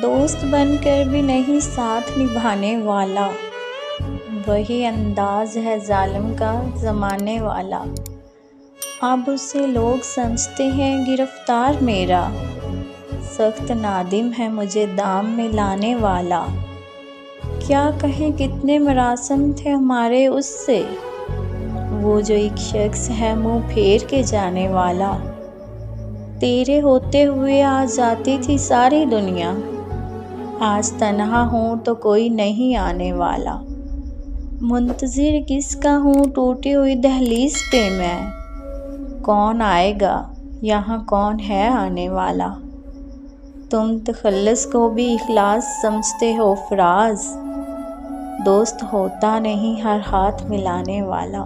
दोस्त बनकर भी नहीं साथ निभाने वाला, वही अंदाज है जालिम का ज़माने वाला। अब उसे लोग समझते हैं गिरफ्तार मेरा, सख्त नादिम है मुझे दाम में लाने वाला। क्या कहें कितने मरासम थे हमारे उससे, वो जो एक शख्स है मुँह फेर के जाने वाला। तेरे होते हुए आ जाती थी सारी दुनिया, आज तन्हा हूँ तो कोई नहीं आने वाला। मुंतज़िर किसका हूँ टूटी हुई दहलीज़ पे मैं, कौन आएगा यहाँ कौन है आने वाला। तुम तखल्लुस को भी इखलास समझते हो फ़राज़, दोस्त होता नहीं हर हाथ मिलाने वाला।